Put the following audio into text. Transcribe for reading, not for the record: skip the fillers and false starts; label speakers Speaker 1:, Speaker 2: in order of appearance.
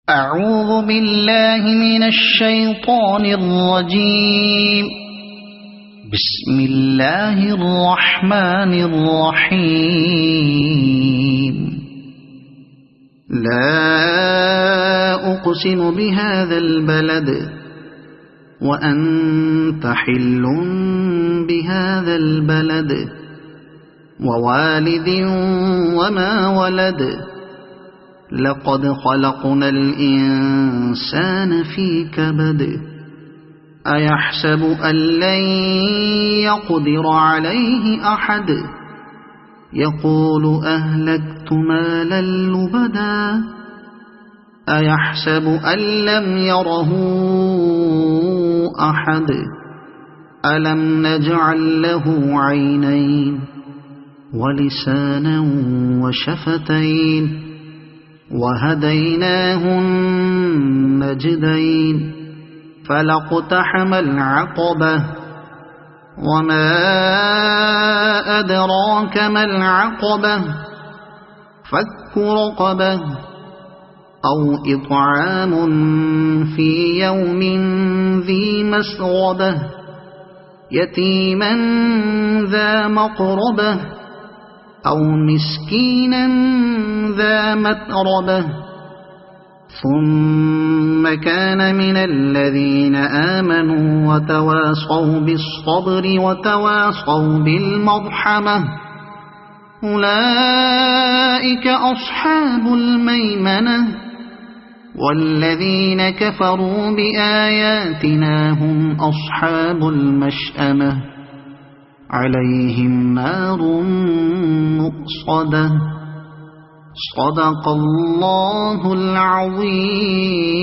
Speaker 1: أعوذ بالله من الشيطان الرجيم. بسم الله الرحمن الرحيم. لا أقسم بهذا البلد وأنت حل بهذا البلد ووالد وما ولد لقد خلقنا الإنسان في كبد أيحسب أن لن يقدر عليه أحد يقول أهلكت مالا لبدا أيحسب أن لم يره أحد ألم نجعل له عينين ولسانا وشفتين وهديناه النجدين فلاقتحم العقبة وما أدراك ما العقبة فك رقبة أو إطعام في يوم ذي مسغبة يتيما ذا مقربة أو مسكينا ذا متربة ثم كان من الذين آمنوا وتواصوا بالصبر وتواصوا بالمرحمة أولئك أصحاب الميمنة والذين كفروا بآياتنا هم أصحاب المشأمة عليهم نار مؤصدة صدق الله العظيم.